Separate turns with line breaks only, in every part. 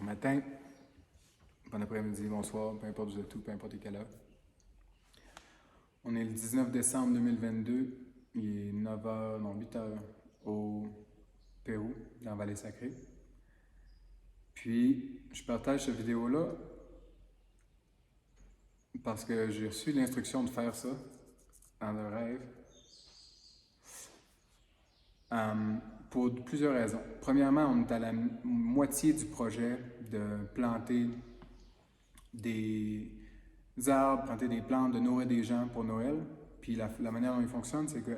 Bon matin, bon après-midi, bonsoir, peu importe où vous êtes où, peu importe quelle heure. On est le 19 décembre 2022, il est 9h, non 8h au Pérou, dans la Vallée Sacrée. Puis, je partage cette vidéo-là parce que j'ai reçu l'instruction de faire ça dans le rêve pour plusieurs raisons. Premièrement, on est à la moitié du projet de planter des arbres, planter des plantes, de nourrir des gens pour Noël. Puis la manière dont il fonctionne, c'est que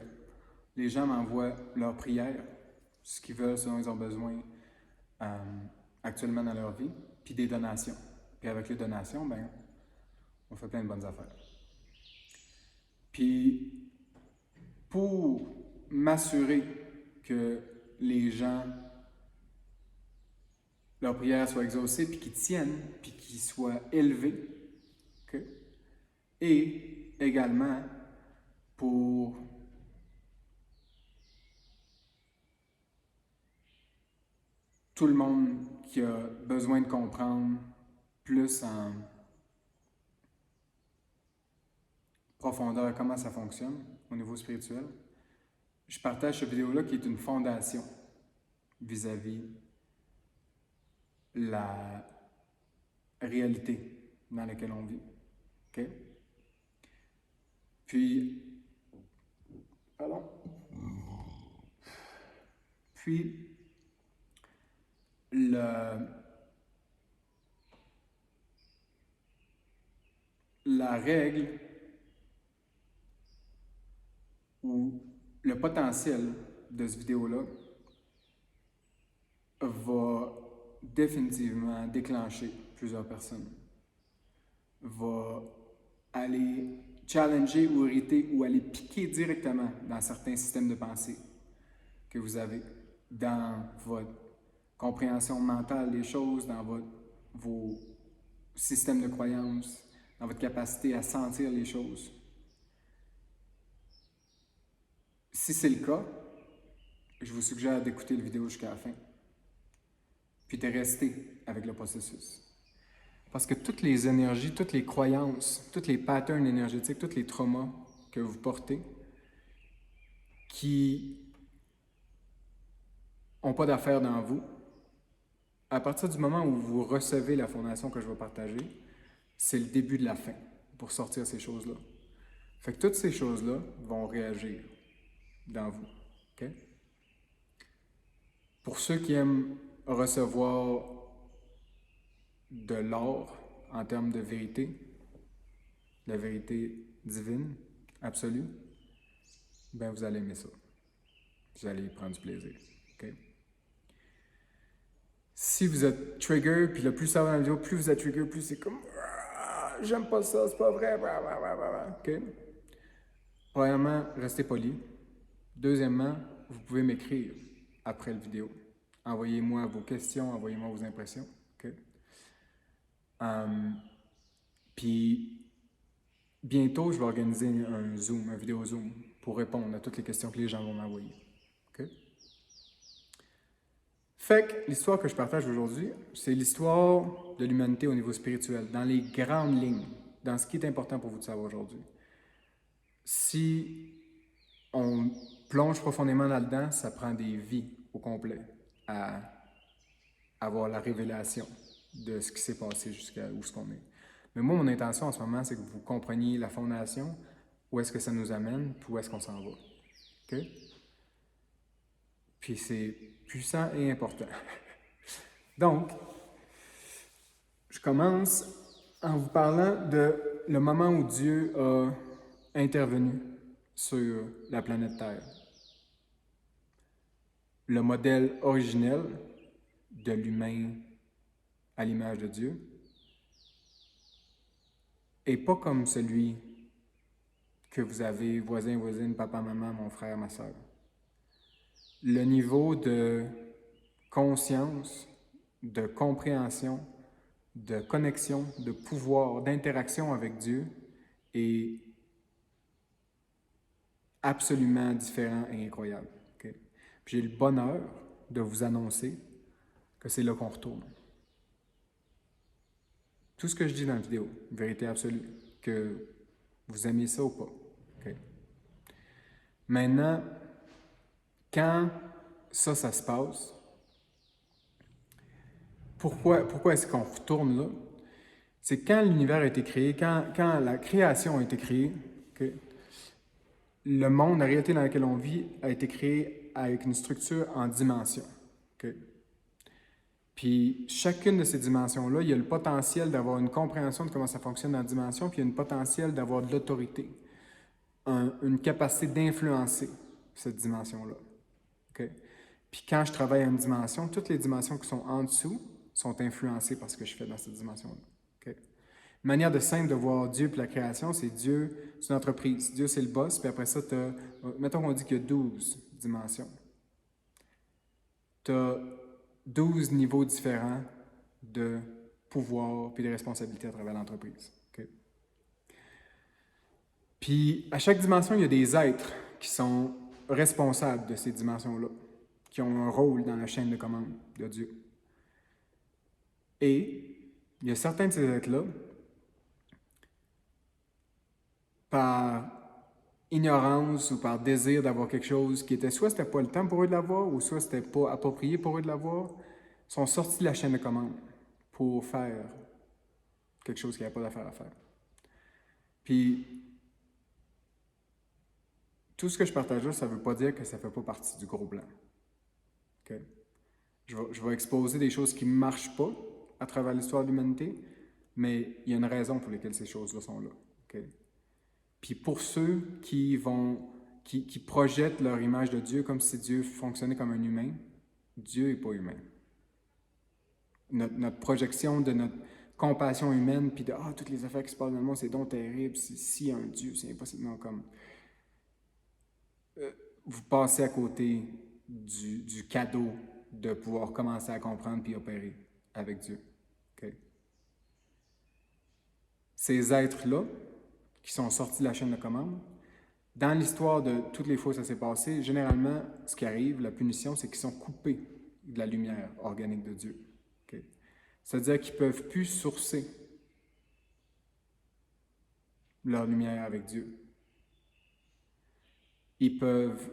les gens m'envoient leurs prières, ce qu'ils veulent, ce dont ils ont besoin actuellement dans leur vie, puis des donations. Puis avec les donations, ben, on fait plein de bonnes affaires. Puis pour m'assurer que les gens, leurs prières soient exaucées, puis qu'ils tiennent, puis qu'ils soient élevés, okay? Et également pour tout le monde qui a besoin de comprendre plus en profondeur comment ça fonctionne au niveau spirituel, je partage cette vidéo-là qui est une fondation vis-à-vis la réalité dans laquelle on vit. OK? Puis, pardon. Puis, la règle ou le potentiel de cette vidéo-là va définitivement déclencher plusieurs personnes. Va aller challenger ou irriter ou aller piquer directement dans certains systèmes de pensée que vous avez dans votre compréhension mentale des choses, dans vos systèmes de croyances, dans votre capacité à sentir les choses. Si c'est le cas, je vous suggère d'écouter la vidéo jusqu'à la fin, puis de rester avec le processus. Parce que toutes les énergies, toutes les croyances, tous les patterns énergétiques, tous les traumas que vous portez, qui n'ont pas d'affaire dans vous, à partir du moment où vous recevez la fondation que je vais partager, c'est le début de la fin pour sortir ces choses-là. Fait que toutes ces choses-là vont réagir dans vous. Okay? Pour ceux qui aiment recevoir de l'or en termes de vérité, la vérité divine, absolue, ben vous allez aimer ça. Vous allez y prendre du plaisir. Okay? Si vous êtes trigger, puis le plus ça va dans la vidéo, plus vous êtes trigger, plus c'est comme j'aime pas ça, c'est pas vrai. Okay? Premièrement, restez poli. Deuxièmement, vous pouvez m'écrire après la vidéo. Envoyez-moi vos questions, envoyez-moi vos impressions. Okay? Puis bientôt, je vais organiser un Zoom, un vidéo Zoom, pour répondre à toutes les questions que les gens vont m'envoyer. Okay? Fait que l'histoire que je partage aujourd'hui, c'est l'histoire de l'humanité au niveau spirituel, dans les grandes lignes, dans ce qui est important pour vous de savoir aujourd'hui. Si on plonge profondément là-dedans, ça prend des vies au complet à avoir la révélation de ce qui s'est passé jusqu'à où ce qu'on est. Mais moi, mon intention en ce moment, c'est que vous compreniez la fondation, où est-ce que ça nous amène, puis où est-ce qu'on s'en va. OK? Puis c'est puissant et important. Donc, je commence en vous parlant de le moment où Dieu a intervenu sur la planète Terre. Le modèle originel de l'humain à l'image de Dieu et pas comme celui que vous avez, voisin, voisine, papa, maman, mon frère, ma soeur. Le niveau de conscience, de compréhension, de connexion, de pouvoir, d'interaction avec Dieu est absolument différent et incroyable. Okay? Puis j'ai le bonheur de vous annoncer que c'est là qu'on retourne. Tout ce que je dis dans la vidéo, vérité absolue, que vous aimiez ça ou pas. Okay? Maintenant, quand ça se passe, pourquoi est-ce qu'on retourne là? C'est quand l'univers a été créé, quand la création a été créée, okay, le monde, la réalité dans laquelle on vit, a été créé avec une structure en dimensions. Okay? Puis chacune de ces dimensions-là, il y a le potentiel d'avoir une compréhension de comment ça fonctionne dans la dimension, puis il y a un potentiel d'avoir de l'autorité, une capacité d'influencer cette dimension-là. Okay? Puis quand je travaille à une dimension, toutes les dimensions qui sont en dessous sont influencées par ce que je fais dans cette dimension-là. Okay? Une manière de simple de voir Dieu et la création, c'est Dieu, c'est une entreprise. Dieu, c'est le boss, puis après ça, mettons qu'on dit qu'il y a 12 dimensions. Tu as 12 niveaux différents de pouvoir et de responsabilité à travers l'entreprise. Okay? Puis, à chaque dimension, il y a des êtres qui sont responsables de ces dimensions-là, qui ont un rôle dans la chaîne de commande de Dieu. Et il y a certains de ces êtres-là, par ignorance ou par désir d'avoir quelque chose qui était soit c'était pas le temps pour eux de l'avoir ou soit c'était pas approprié pour eux de l'avoir, sont sortis de la chaîne de commande pour faire quelque chose qu'il n'y a pas d'affaire à faire. Puis, tout ce que je partage là, ça ne veut pas dire que ça ne fait pas partie du gros blanc. Okay? Je vais exposer des choses qui ne marchent pas à travers l'histoire de l'humanité, mais il y a une raison pour laquelle ces choses-là sont là. Okay? Puis pour ceux qui projettent leur image de Dieu comme si Dieu fonctionnait comme un humain, Dieu n'est pas humain. Notre projection de notre compassion humaine, puis de toutes les affaires qui se passent dans le monde, c'est donc terrible, s'il y a un Dieu, c'est impossible. Non, comme vous passez à côté du cadeau de pouvoir commencer à comprendre puis opérer avec Dieu. Okay? Ces êtres-là, qui sont sortis de la chaîne de commande, dans l'histoire de toutes les fois où ça s'est passé, généralement, ce qui arrive, la punition, c'est qu'ils sont coupés de la lumière organique de Dieu. Okay? C'est-à-dire qu'ils ne peuvent plus sourcer leur lumière avec Dieu. Ils peuvent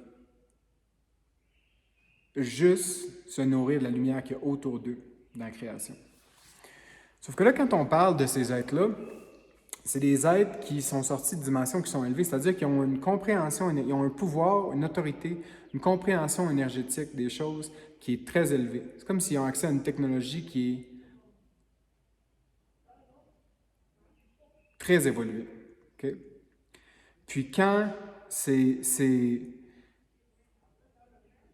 juste se nourrir de la lumière qu'il y a autour d'eux dans la création. Sauf que là, quand on parle de ces êtres-là, c'est des êtres qui sont sortis de dimensions qui sont élevées, c'est-à-dire qu'ils ont une compréhension, ils ont un pouvoir, une autorité, une compréhension énergétique des choses qui est très élevée. C'est comme s'ils ont accès à une technologie qui est très évoluée. Okay? Puis quand ces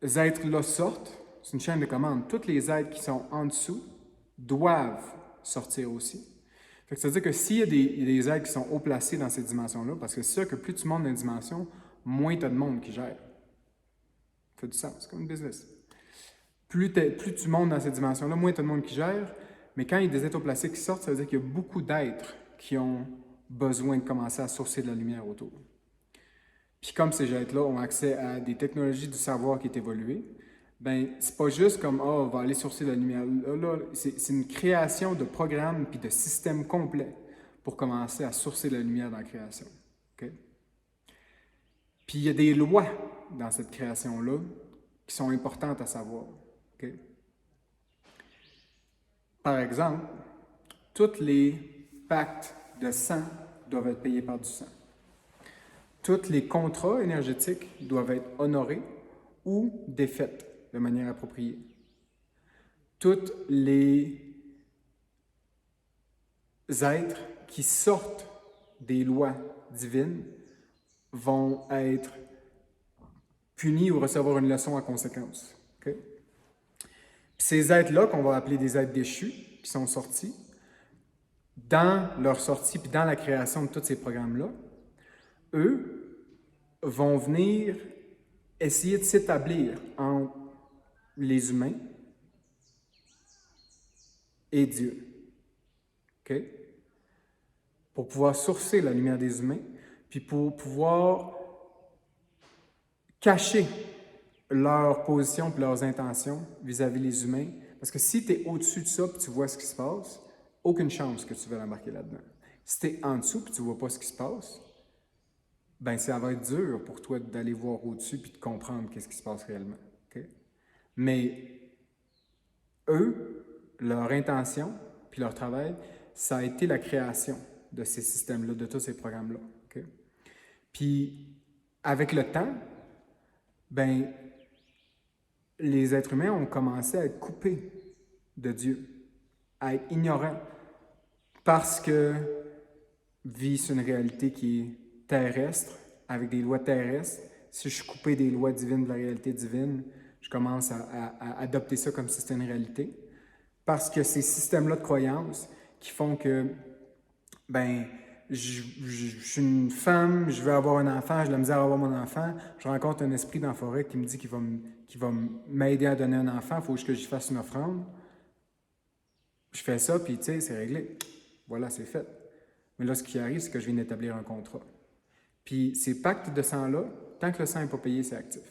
êtres-là sortent, c'est une chaîne de commande, tous les êtres qui sont en dessous doivent sortir aussi. C'est-à-dire que s'il y a des êtres qui sont haut placés dans ces dimensions-là, parce que c'est sûr que plus tu montes dans une dimension, moins tu as de monde qui gère. Ça fait du sens, c'est comme une business. Plus tu montes dans cette dimension-là, moins tu as de monde qui gère, mais quand il y a des êtres haut placés qui sortent, ça veut dire qu'il y a beaucoup d'êtres qui ont besoin de commencer à sourcer de la lumière autour. Puis comme ces êtres-là ont accès à des technologies du savoir qui est évolué, ben c'est pas juste comme on va aller sourcer de la lumière. Là, c'est une création de programmes puis de systèmes complets pour commencer à sourcer de la lumière dans la création. Okay? Puis il y a des lois dans cette création-là qui sont importantes à savoir. Okay? Par exemple, tous les pactes de sang doivent être payés par du sang. Tous les contrats énergétiques doivent être honorés ou défaits de manière appropriée. Tous les êtres qui sortent des lois divines vont être punis ou recevoir une leçon en conséquence. Okay? Ces êtres-là, qu'on va appeler des êtres déchus, qui sont sortis, dans leur sortie puis dans la création de tous ces programmes-là, eux vont venir essayer de s'établir entre les humains et Dieu. OK? Pour pouvoir sourcer la lumière des humains, puis pour pouvoir cacher leur position et leurs intentions vis-à-vis des humains. Parce que si tu es au-dessus de ça et tu vois ce qui se passe, aucune chance que tu veux l'embarquer là-dedans. Si tu es en dessous et tu ne vois pas ce qui se passe, ben ça va être dur pour toi d'aller voir au-dessus et de comprendre qu'est-ce qui se passe réellement. Okay? Mais eux, leur intention puis leur travail, ça a été la création de ces systèmes-là, de tous ces programmes-là. Okay? Puis, avec le temps, ben, les êtres humains ont commencé à être coupés de Dieu, à être ignorants, parce que vit sur une réalité qui est terrestre, avec des lois terrestres. Si je suis coupé des lois divines, de la réalité divine, je commence à adopter ça comme si c'était une réalité. Parce que ces systèmes-là de croyances qui font que, ben, je suis une femme, je veux avoir un enfant, j'ai de la misère à avoir mon enfant, je rencontre un esprit dans la forêt qui me dit qu'il va m'aider à donner un enfant, il faut que j'y fasse une offrande. Je fais ça, puis tu sais, c'est réglé. Voilà, c'est fait. Mais là, ce qui arrive, c'est que je viens d'établir un contrat. Puis ces pactes de sang-là, tant que le sang n'est pas payé, c'est actif.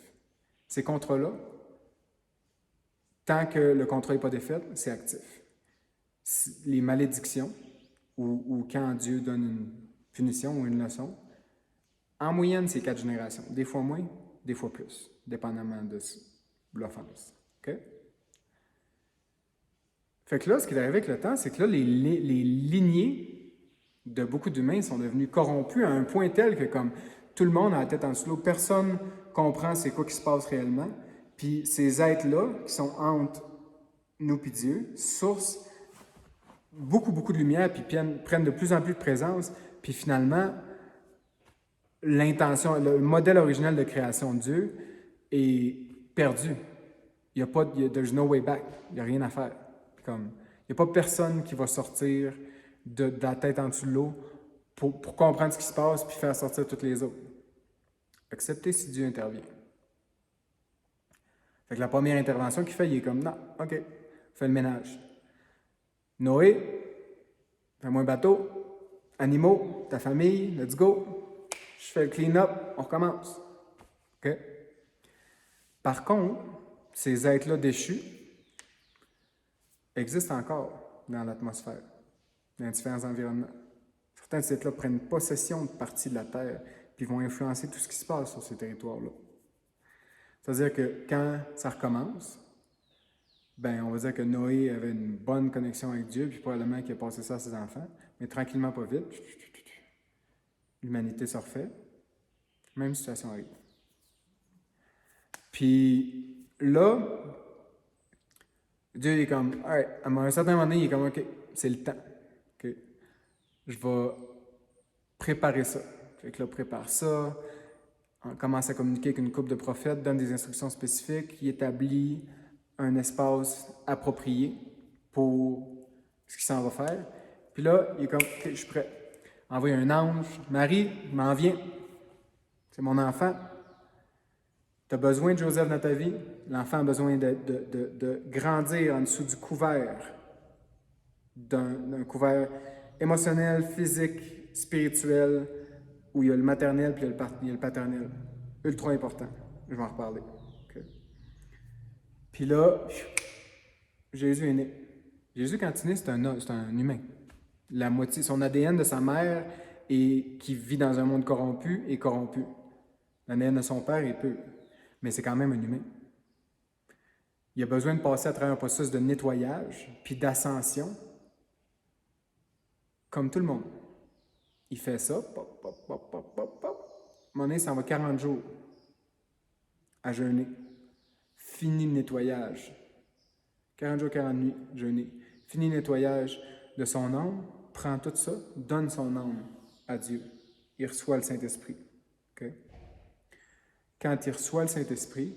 Ces contrats-là, tant que le contrat n'est pas défait, c'est actif. Les malédictions, ou quand Dieu donne une punition ou une leçon, en moyenne, c'est 4 générations. Des fois moins, des fois plus, dépendamment de l'offense. OK? Fait que là, ce qui est arrivé avec le temps, c'est que là, les lignées de beaucoup d'humains sont devenus corrompus à un point tel que comme tout le monde a la tête en dessous de l'eau, personne comprend c'est quoi qui se passe réellement. Puis ces êtres-là, qui sont entre nous et Dieu, sourcent beaucoup de lumière, puis prennent de plus en plus de présence, puis finalement, l'intention, le modèle original de création de Dieu est perdu. Il n'y a pas, there's no way back, il n'y a rien à faire. Comme, il n'y a pas personne qui va sortir de la tête en dessous de l'eau pour comprendre ce qui se passe puis faire sortir toutes les autres. Excepté si Dieu intervient. Fait que la première intervention qu'il fait, il est comme, non, OK, fais le ménage. Noé, fais-moi un bateau, animaux, ta famille, let's go. Je fais le clean-up, on recommence. OK? Par contre, ces êtres-là déchus existent encore dans l'atmosphère, dans différents environnements. Certains de ces êtres-là prennent possession de parties de la Terre puis vont influencer tout ce qui se passe sur ces territoires-là. C'est-à-dire que quand ça recommence, ben on va dire que Noé avait une bonne connexion avec Dieu, puis probablement qu'il a passé ça à ses enfants, mais tranquillement, pas vite, l'humanité se refait, même situation arrive. Puis là, Dieu est comme, right, à un certain moment donné, il est comme, OK, c'est le temps. Okay. Je vais préparer ça. Fait que là, prépare ça, on commence à communiquer avec une couple de prophètes, donne des instructions spécifiques, il établit un espace approprié pour ce qu'il s'en va faire. Puis là, il est comme, OK, je suis prêt. Envoie un ange, Marie, m'en viens. C'est mon enfant. Tu as besoin de Joseph dans ta vie. L'enfant a besoin de grandir en dessous du couvert, d'un couvert émotionnel, physique, spirituel, où il y a le maternel puis il y a le paternel. Ultra important. Je vais en reparler. Okay. Puis là, Jésus est né. Jésus, quand il est né, c'est un humain. La moitié, son ADN de sa mère, qui vit dans un monde corrompu, est corrompu. L'ADN de son père est pur. Mais c'est quand même un humain. Il a besoin de passer à travers un processus de nettoyage, puis d'ascension, comme tout le monde. Il fait ça, pop, pop, pop, pop, pop, pop. À un moment donné, ça en va 40 jours à jeûner. Fini le nettoyage. 40 jours, 40 nuits, jeûner. Fini le nettoyage de son âme, prend tout ça, donne son âme à Dieu. Il reçoit le Saint-Esprit. Okay? Quand il reçoit le Saint-Esprit,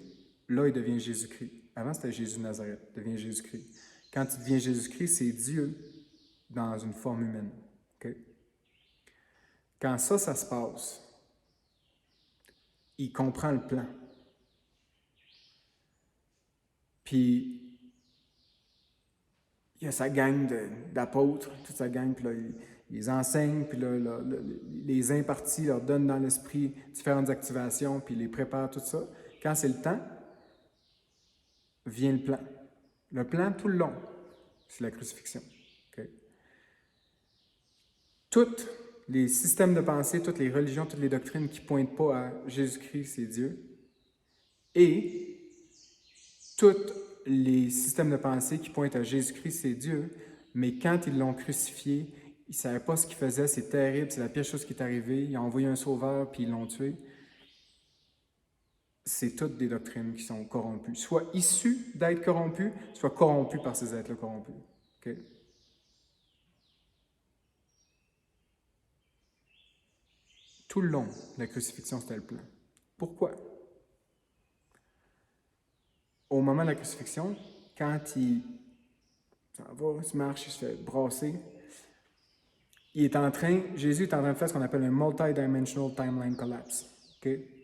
là, il devient Jésus-Christ. Avant, c'était Jésus de Nazareth, il devient Jésus-Christ. Quand il devient Jésus-Christ, c'est Dieu dans une forme humaine. Okay? Quand ça se passe, il comprend le plan. Puis, il y a sa gang d'apôtres, toute sa gang, puis là, il les enseigne, puis là, les impartit, leur donne dans l'esprit différentes activations, puis il les prépare, tout ça. Quand c'est le temps, vient le plan. Le plan tout le long, c'est la crucifixion. Okay? Tous les systèmes de pensée, toutes les religions, toutes les doctrines qui ne pointent pas à Jésus-Christ, c'est Dieu, et tous les systèmes de pensée qui pointent à Jésus-Christ, c'est Dieu, mais quand ils l'ont crucifié, ils ne savaient pas ce qu'ils faisaient, c'est terrible, c'est la pire chose qui est arrivée, ils ont envoyé un sauveur, puis ils l'ont tué. C'est toutes des doctrines qui sont corrompues, soit issues d'être corrompues, soit corrompues par ces êtres-là corrompus. Okay? Tout le long de la crucifixion, c'était le plan. Pourquoi? Au moment de la crucifixion, quand il se marche, il se fait brasser, Jésus est en train de faire ce qu'on appelle un multi-dimensional timeline collapse. Okay?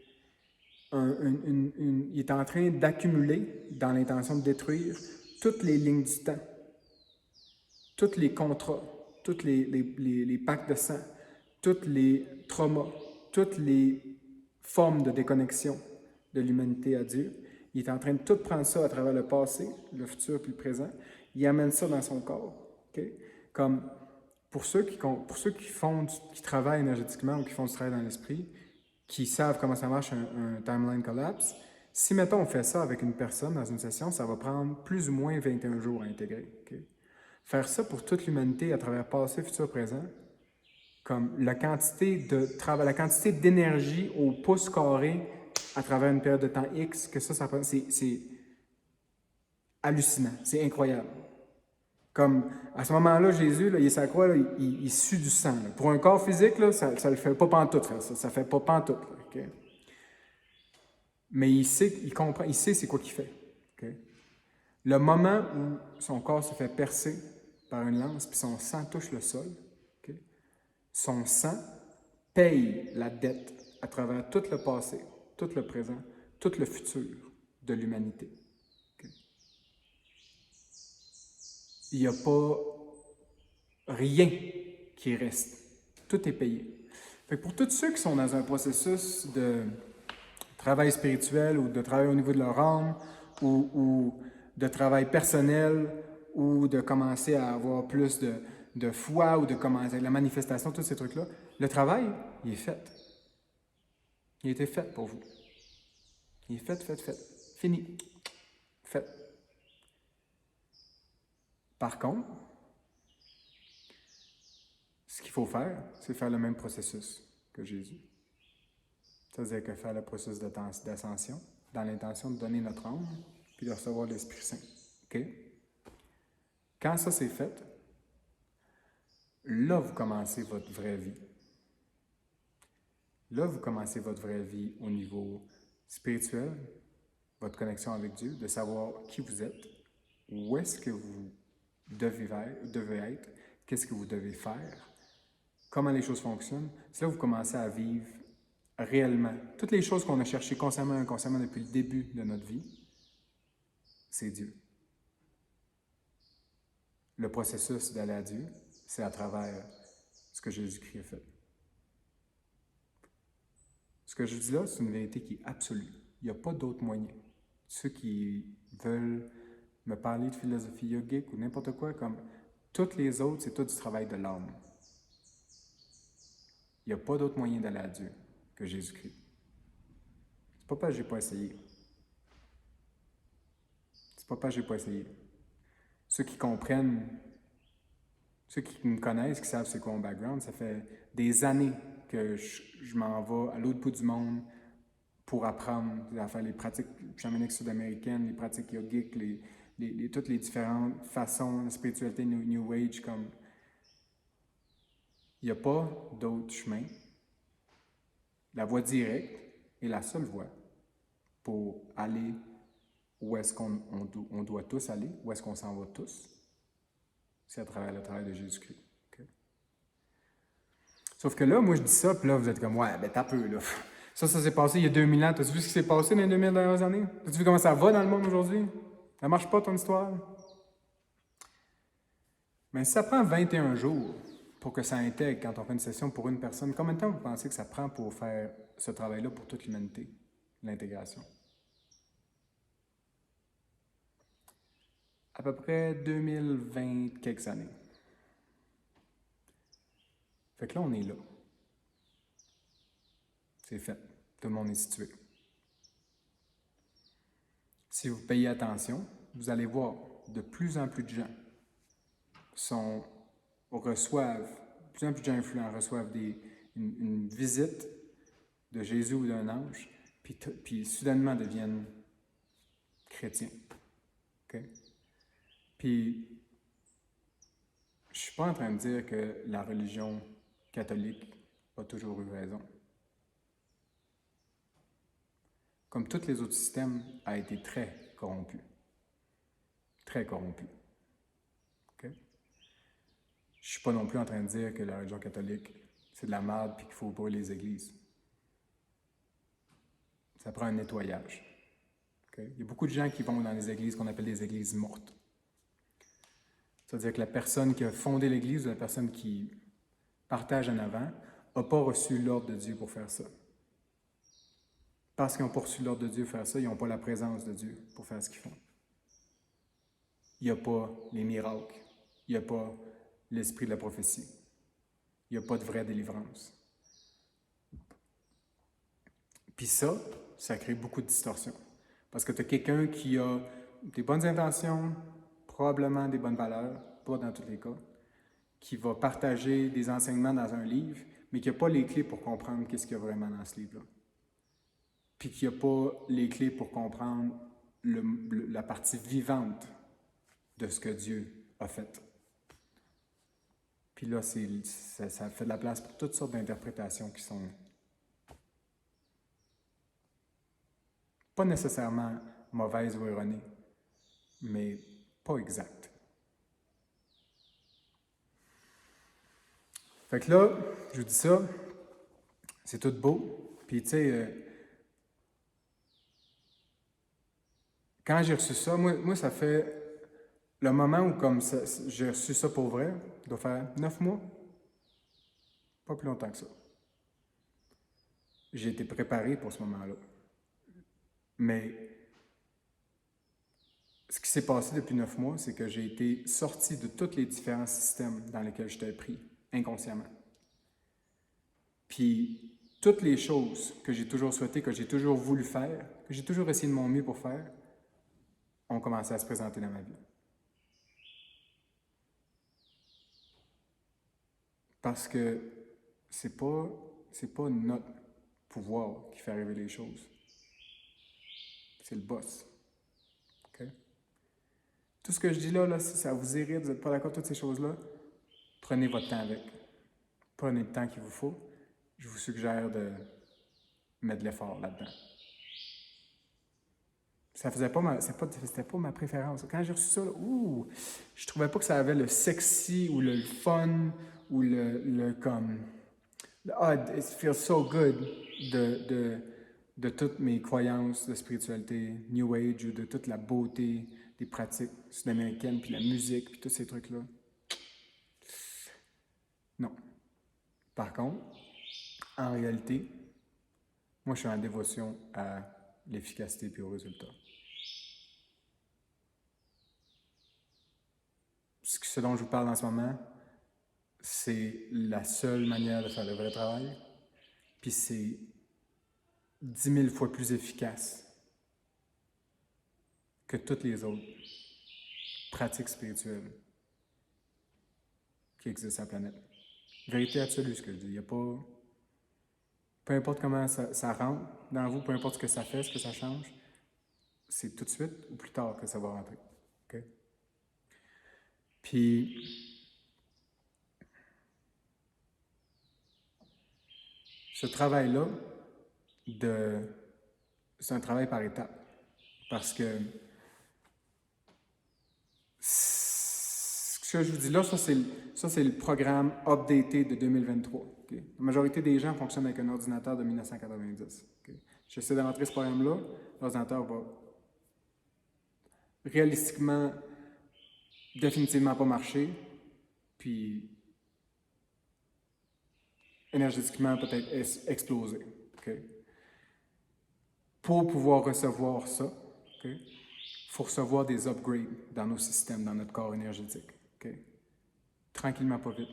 Il est en train d'accumuler, dans l'intention de détruire, toutes les lignes du temps, tous les contrats, tous les pactes de sang, tous les traumas, toutes les formes de déconnexion de l'humanité à Dieu. Il est en train de tout prendre ça à travers le passé, le futur puis le présent. Il amène ça dans son corps. Okay? Comme pour ceux qui travaillent énergétiquement ou qui font du travail dans l'esprit, qui savent comment ça marche un timeline collapse, si, mettons, on fait ça avec une personne dans une session, ça va prendre plus ou moins 21 jours à intégrer. Okay? Faire ça pour toute l'humanité à travers passé, futur, présent, comme la quantité d'énergie au pouce carré à travers une période de temps X, que ça prend, c'est hallucinant, c'est incroyable. Comme, à ce moment-là, Jésus, là, il est sur la croix, là, il sue du sang. Là. Pour un corps physique, là, ça ne le fait pas pantoute faire ça. Ça ne fait pas pantoute. Là, okay? Mais il sait, il comprend, il sait c'est quoi qu'il fait. Okay? Le moment où son corps se fait percer par une lance, puis son sang touche le sol, okay? Son sang paye la dette à travers tout le passé, tout le présent, tout le futur de l'humanité. Okay? Il n'y a pas rien qui reste. Tout est payé. Fait que pour tous ceux qui sont dans un processus de travail spirituel ou de travail au niveau de leur âme ou de travail personnel ou de commencer à avoir plus de foi ou de commencer la manifestation, tous ces trucs-là, le travail, il est fait. Il a été fait pour vous. Il est fait. Fini. Fait. Par contre, ce qu'il faut faire, c'est faire le même processus que Jésus. C'est-à-dire que faire le processus d'ascension dans l'intention de donner notre âme puis de recevoir l'Esprit Saint. OK? Quand ça c'est fait, là, vous commencez votre vraie vie. Là, vous commencez votre vraie vie au niveau spirituel, votre connexion avec Dieu, de savoir qui vous êtes, où est-ce que vous devez être, qu'est-ce que vous devez faire, comment les choses fonctionnent. C'est là que vous commencez à vivre réellement. Toutes les choses qu'on a cherchées consciemment et inconsciemment depuis le début de notre vie, c'est Dieu. Le processus d'aller à Dieu, c'est à travers ce que Jésus-Christ a fait. Ce que je dis là, c'est une vérité qui est absolue. Il n'y a pas d'autre moyen. Ceux qui veulent me parler de philosophie yogique ou n'importe quoi, comme toutes les autres, c'est tout du travail de l'âme. Il n'y a pas d'autre moyen d'aller à Dieu que Jésus-Christ. C'est pas parce que je n'ai pas essayé. C'est pas parce que je n'ai pas essayé. Ceux qui comprennent, ceux qui me connaissent, qui savent c'est quoi mon background, ça fait des années que je m'en vais à l'autre bout du monde pour apprendre à faire les pratiques chamaniques sud-américaines, les pratiques yogiques, toutes les différentes façons de spiritualité New Age. Comme il n'y a pas d'autre chemin. La voie directe est la seule voie pour aller où est-ce qu'on doit tous aller, où est-ce qu'on s'en va tous. C'est à travers le travail de Jésus-Christ. Okay? Sauf que là, moi je dis ça, puis là vous êtes comme, ouais, ben t'as peu là. Ça s'est passé il y a 2000 ans. T'as-tu vu ce qui s'est passé dans les 2000 dernières années? T'as-tu vu comment ça va dans le monde aujourd'hui? Ça marche pas ton histoire? Mais si ça prend 21 jours pour que ça intègre quand on fait une session pour une personne, combien de temps vous pensez que ça prend pour faire ce travail-là pour toute l'humanité, l'intégration? À peu près 2020 quelques années. Fait que là, on est là. C'est fait. Tout le monde est situé. Si vous payez attention, vous allez voir de plus en plus de gens reçoivent, de plus en plus de gens influents reçoivent une visite de Jésus ou d'un ange, puis soudainement deviennent chrétiens. Okay? Puis, je ne suis pas en train de dire que la religion catholique a toujours eu raison. Comme tous les autres systèmes, a été très corrompu. Très corrompu. Okay? Je ne suis pas non plus en train de dire que la religion catholique, c'est de la merde et qu'il faut brûler les églises. Ça prend un nettoyage. Okay? Il y a beaucoup de gens qui vont dans les églises qu'on appelle des églises mortes. C'est-à-dire que la personne qui a fondé l'église ou la personne qui partage en avant n'a pas reçu l'ordre de Dieu pour faire ça. Parce qu'ils n'ont pas reçu l'ordre de Dieu pour faire ça, ils n'ont pas la présence de Dieu pour faire ce qu'ils font. Il n'y a pas les miracles. Il n'y a pas l'esprit de la prophétie. Il n'y a pas de vraie délivrance. Puis ça crée beaucoup de distorsions. Parce que tu as quelqu'un qui a des bonnes intentions, probablement des bonnes valeurs, pas dans tous les cas, qui va partager des enseignements dans un livre, mais qui n'a pas les clés pour comprendre qu'est-ce qu'il y a vraiment dans ce livre-là. Puis qui n'a pas les clés pour comprendre la partie vivante de ce que Dieu a fait. Puis là, ça fait de la place pour toutes sortes d'interprétations qui sont pas nécessairement mauvaises ou erronées, mais pas exactes. Fait que là, je vous dis ça, c'est tout beau. Puis tu sais, quand j'ai reçu ça, moi ça fait le moment où comme j'ai reçu ça pour vrai, ça doit faire 9 mois, pas plus longtemps que ça. J'ai été préparé pour ce moment-là. Mais ce qui s'est passé depuis 9 mois, c'est que j'ai été sorti de tous les différents systèmes dans lesquels j'étais pris, inconsciemment. Puis, toutes les choses que j'ai toujours souhaitées, que j'ai toujours voulu faire, que j'ai toujours essayé de mon mieux pour faire, ont commencé à se présenter dans ma vie. Parce que c'est pas notre pouvoir qui fait arriver les choses. C'est le boss. Okay? Tout ce que je dis là, si ça vous irrite, vous n'êtes pas d'accord avec toutes ces choses-là, prenez votre temps avec. Prenez le temps qu'il vous faut. Je vous suggère de mettre de l'effort là-dedans. C'était pas ma préférence. Quand j'ai reçu ça, je trouvais pas que ça avait le sexy ou le fun ou it feels so good de toutes mes croyances de spiritualité, New Age ou de toute la beauté des pratiques sud-américaines, puis la musique, puis tous ces trucs-là. Non. Par contre, en réalité, moi, je suis en dévotion à l'efficacité et au résultat. Ce dont je vous parle en ce moment, c'est la seule manière de faire le vrai travail, puis c'est 10 000 fois plus efficace que toutes les autres pratiques spirituelles qui existent sur la planète. Vérité absolue, ce que je dis. Il n'y a pas... Peu importe comment ça rentre dans vous, peu importe ce que ça fait, ce que ça change, c'est tout de suite ou plus tard que ça va rentrer. Okay? Puis, ce travail-là, c'est un travail par étapes. Parce que ce que je vous dis là, ça c'est le programme updaté de 2023. Okay? La majorité des gens fonctionnent avec un ordinateur de 1990. Okay? J'essaie de rentrer ce programme-là, l'ordinateur va réalistiquement, définitivement pas marcher, puis énergétiquement peut-être exploser. Okay? Pour pouvoir recevoir ça, il faut recevoir des upgrades dans nos systèmes, dans notre corps énergétique. Okay? Tranquillement, pas vite.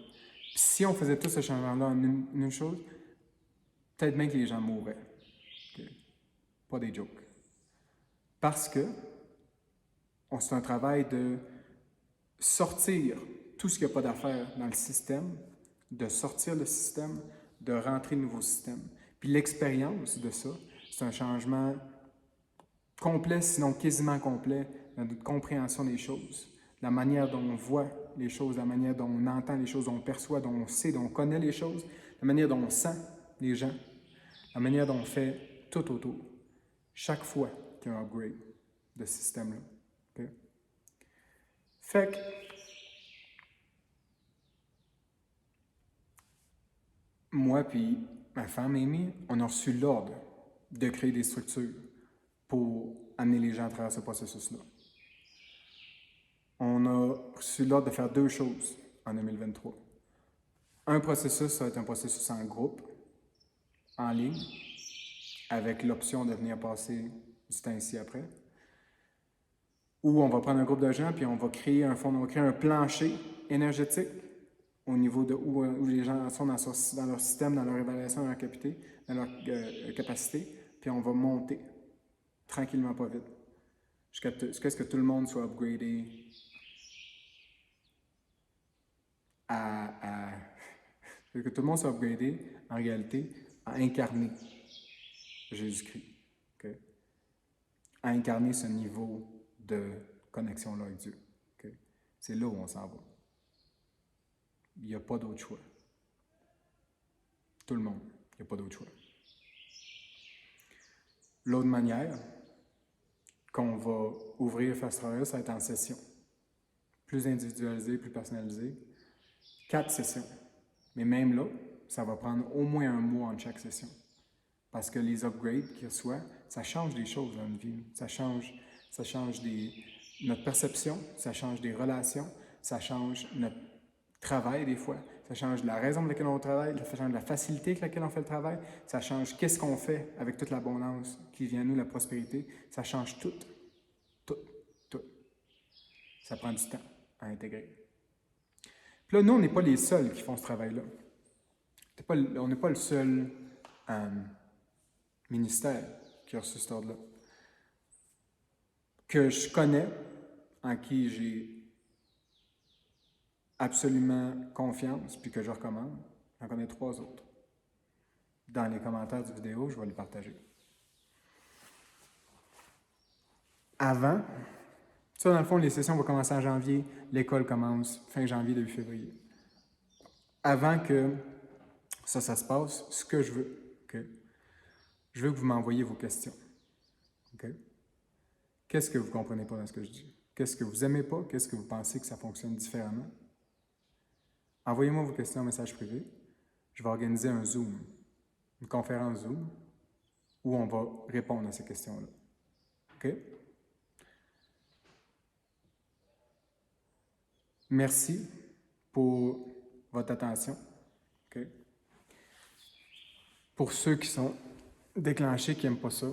Puis si on faisait tout ce changement-là en une chose, peut-être bien que les gens mourraient. Okay? Pas des jokes. Parce que c'est un travail de sortir tout ce qu'il n'y a pas d'affaires dans le système, de sortir le système, de rentrer de nouveaux systèmes. Puis l'expérience de ça, c'est un changement complet, sinon quasiment complet, dans notre compréhension des choses. La manière dont on voit les choses, la manière dont on entend les choses, dont on perçoit, dont on sait, dont on connaît les choses, la manière dont on sent les gens, la manière dont on fait tout autour. Chaque fois qu'il y a un upgrade de ce système-là. Okay? Fait que, moi puis ma femme Amy, on a reçu l'ordre de créer des structures pour amener les gens à travers ce processus-là. On a reçu l'ordre de faire deux choses en 2023. Un processus, ça va être un processus en groupe, en ligne, avec l'option de venir passer du temps ici après. Où on va prendre un groupe de gens puis on va créer un plancher énergétique au niveau de où les gens sont dans leur système, dans leur évaluation, dans leur capacité, puis on va monter tranquillement, pas vite, jusqu'à ce que tout le monde soit upgradé que tout le monde soit upgradé, en réalité, à incarner Jésus-Christ. Okay? À incarner ce niveau de connexion-là avec Dieu. Okay? C'est là où on s'en va. Il n'y a pas d'autre choix. Tout le monde, il n'y a pas d'autre choix. L'autre manière qu'on va ouvrir Faire ce travail-là, ça va être en session. Plus individualisé, plus personnalisé. 4 sessions. Mais même là, ça va prendre au moins un mois entre chaque session. Parce que les upgrades qu'il reçoit, ça change des choses dans notre vie. Ça change notre perception, ça change des relations, ça change notre travail des fois, ça change la raison pour laquelle on travaille, ça change la facilité avec laquelle on fait le travail, ça change qu'est-ce qu'on fait avec toute l'abondance qui vient à nous, la prospérité, ça change tout. Tout. Ça prend du temps à intégrer. Puis là, nous, on n'est pas les seuls qui font ce travail-là. On n'est pas le seul ministère qui a reçu cet ordre-là. Que je connais, en qui j'ai absolument confiance, puis que je recommande, j'en connais 3 autres. Dans les commentaires du vidéo, je vais les partager. Avant, ça dans le fond, les sessions vont commencer en janvier, l'école commence fin janvier, début février. Avant que ça se passe, ce que je veux, okay? Je veux que vous m'envoyiez vos questions. Okay? Qu'est-ce que vous ne comprenez pas dans ce que je dis? Qu'est-ce que vous n'aimez pas? Qu'est-ce que vous pensez que ça fonctionne différemment? Envoyez-moi vos questions en message privé. Je vais organiser un Zoom, une conférence Zoom, où on va répondre à ces questions-là. OK? Merci pour votre attention. Okay? Pour ceux qui sont déclenchés, qui n'aiment pas ça,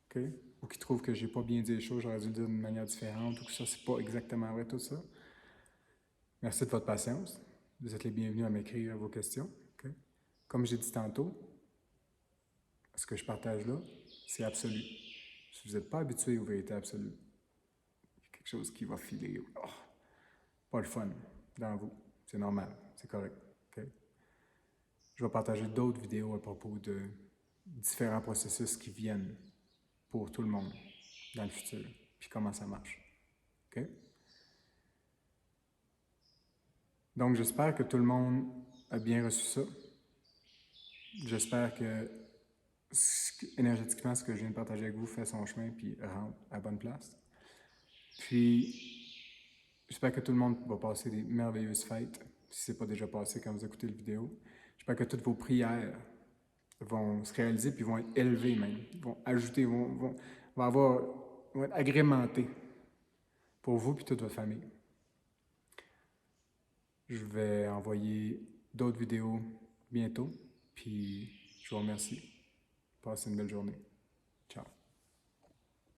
okay? Ou qui trouvent que je n'ai pas bien dit les choses, j'aurais dû le dire d'une manière différente, ou que ça, c'est pas exactement vrai, tout ça. Merci de votre patience. Vous êtes les bienvenus à m'écrire vos questions. Okay? Comme j'ai dit tantôt, ce que je partage là, c'est absolu. Si vous n'êtes pas habitué aux vérités absolues, il y a quelque chose qui va filer. Oh, pas le fun dans vous. C'est normal, c'est correct. Okay? Je vais partager d'autres vidéos à propos de différents processus qui viennent pour tout le monde dans le futur, puis comment ça marche. Okay? Donc, j'espère que tout le monde a bien reçu ça. J'espère que énergétiquement, ce que je viens de partager avec vous fait son chemin puis rentre à la bonne place. Puis, j'espère que tout le monde va passer des merveilleuses fêtes, si ce n'est pas déjà passé quand vous écoutez la vidéo. J'espère que toutes vos prières vont se réaliser puis vont être élevées même, vont ajouter, vont être agrémentées pour vous puis toute votre famille. Je vais envoyer d'autres vidéos bientôt, puis je vous remercie. Passez une belle journée. Ciao.